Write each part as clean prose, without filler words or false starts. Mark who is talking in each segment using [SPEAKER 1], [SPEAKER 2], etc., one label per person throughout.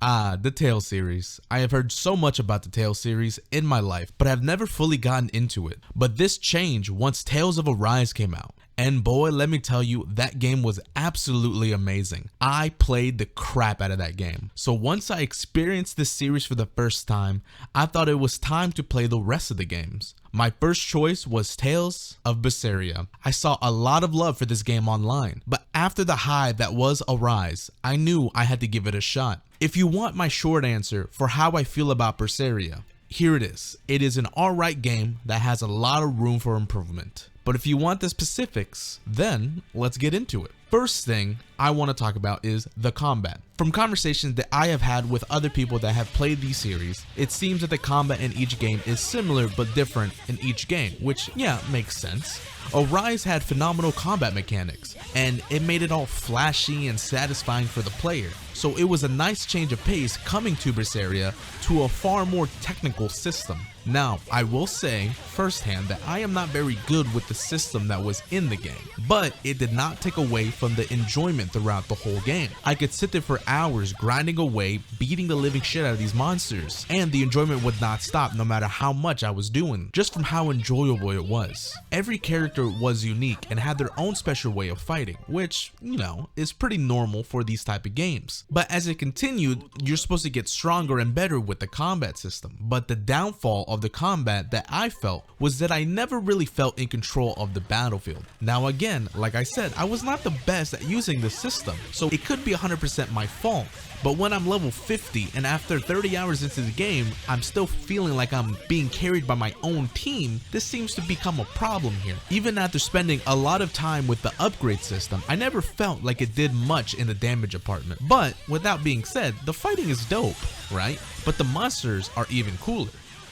[SPEAKER 1] The Tales series. I have heard so much about the Tales series in my life, but I've never fully gotten into it. But this changed once Tales of Arise came out. And boy, let me tell you, that game was absolutely amazing. I played the crap out of that game. So once I experienced this series for the first time, I thought it was time to play the rest of the games. My first choice was Tales of Berseria. I saw a lot of love for this game online, but after the high that was Arise, I knew I had to give it a shot. If you want my short answer for how I feel about Berseria, here it is. It is an alright game that has a lot of room for improvement. But if you want the specifics, then let's get into it. First thing I want to talk about is the combat. From conversations that I have had with other people that have played these series, it seems that the combat in each game is similar but different in each game, which yeah, makes sense. Arise had phenomenal combat mechanics, and it made it all flashy and satisfying for the player. So it was a nice change of pace coming to Berseria to a far more technical system. Now, I will say firsthand that I am not very good with the system that was in the game, but it did not take away from the enjoyment throughout the whole game. I could sit there for hours grinding away, beating the living shit out of these monsters, and the enjoyment would not stop no matter how much I was doing, just from how enjoyable it was. Every character was unique and had their own special way of fighting, which, you know, is pretty normal for these type of games. But as it continued, you're supposed to get stronger and better with the combat system, but the downfall of the combat that I felt was that I never really felt in control of the battlefield. Now again, like I said, I was not the best at using the system, so it could be 100% my fault. But when I'm level 50 and after 30 hours into the game, I'm still feeling like I'm being carried by my own team, this seems to become a problem here. Even after spending a lot of time with the upgrade system, I never felt like it did much in the damage department. But with that being said, the fighting is dope, right? But the monsters are even cooler.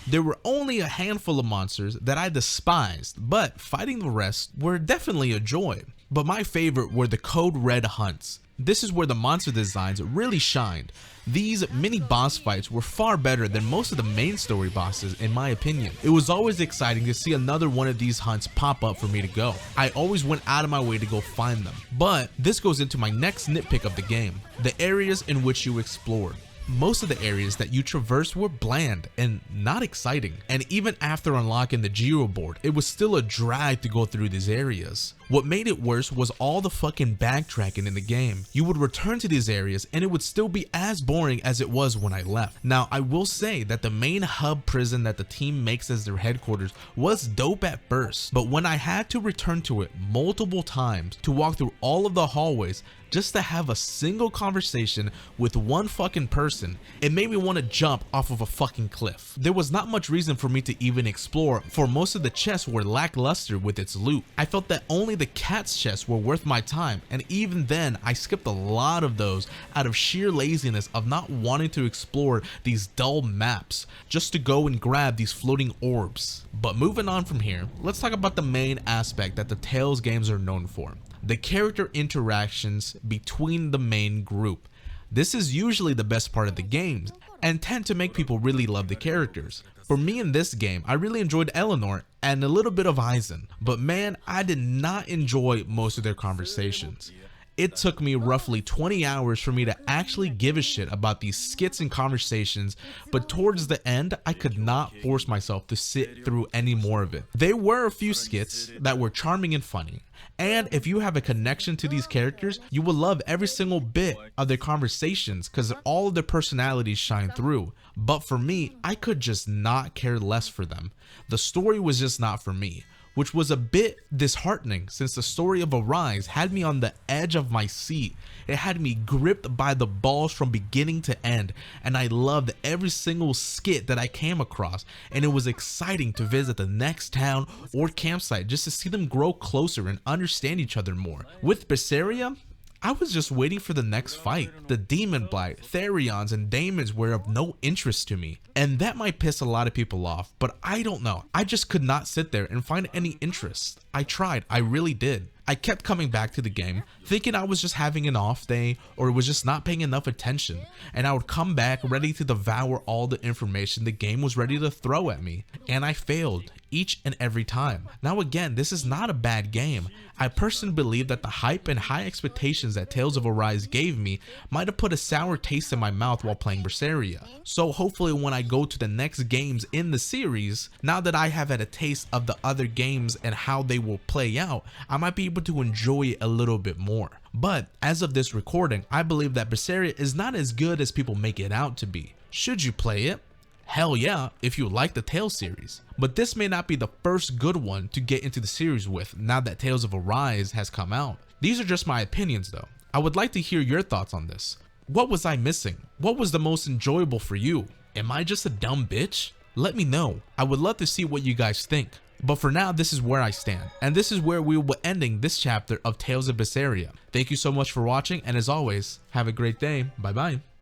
[SPEAKER 1] There were only a handful of monsters that I despised, but fighting the rest were definitely a joy. But my favorite were the Code Red hunts. This is where the monster designs really shined. These mini boss fights were far better than most of the main story bosses in my opinion. It was always exciting to see another one of these hunts pop up for me to go. I always went out of my way to go find them. But this goes into my next nitpick of the game, the areas in which you explored. Most of the areas that you traversed were bland and not exciting, and even after unlocking the Geo board, it was still a drag to go through these areas. What made it worse was all the fucking backtracking in the game. You would return to these areas and it would still be as boring as it was when I left. Now, I will say that the main hub prison that the team makes as their headquarters was dope at first, but when I had to return to it multiple times to walk through all of the hallways just to have a single conversation with one fucking person, it made me want to jump off of a fucking cliff. There was not much reason for me to even explore, for most of the chests were lackluster with its loot. I felt that only the cat's chests were worth my time, and even then I skipped a lot of those out of sheer laziness of not wanting to explore these dull maps just to go and grab these floating orbs. But moving on from here, let's talk about the main aspect that the Tales games are known for: the character interactions between the main group. This is usually the best part of the games and tend to make people really love the characters. For me in this game, I really enjoyed Eleanor and a little bit of Eisen, but man, I did not enjoy most of their conversations. It took me roughly 20 hours for me to actually give a shit about these skits and conversations, but towards the end, I could not force myself to sit through any more of it. There were a few skits that were charming and funny, and if you have a connection to these characters, you will love every single bit of their conversations because all of their personalities shine through. But for me, I could just not care less for them. The story was just not for me, which was a bit disheartening since the story of Arise had me on the edge of my seat. It had me gripped by the balls from beginning to end, and I loved every single skit that I came across, and it was exciting to visit the next town or campsite just to see them grow closer and understand each other more. With Berseria, I was just waiting for the next fight. The Demon Blight, Therions, and Daemons were of no interest to me, and that might piss a lot of people off, but I don't know. I just could not sit there and find any interest. I tried, I really did. I kept coming back to the game, thinking I was just having an off day or was just not paying enough attention, and I would come back ready to devour all the information the game was ready to throw at me, and I failed. each and every time. Now again, this is not a bad game. I personally believe that the hype and high expectations that Tales of Arise gave me might have put a sour taste in my mouth while playing Berseria. So hopefully when I go to the next games in the series, now that I have had a taste of the other games and how they will play out, I might be able to enjoy it a little bit more. But as of this recording, I believe that Berseria is not as good as people make it out to be. Should you play it? Hell yeah, if you like the Tales series. But this may not be the first good one to get into the series with now that Tales of Arise has come out. These are just my opinions though. I would like to hear your thoughts on this. What was I missing? What was the most enjoyable for you? Am I just a dumb bitch? Let me know. I would love to see what you guys think. But for now, this is where I stand, and this is where we will be ending this chapter of Tales of Berseria. Thank you so much for watching, and as always, have a great day. Bye bye.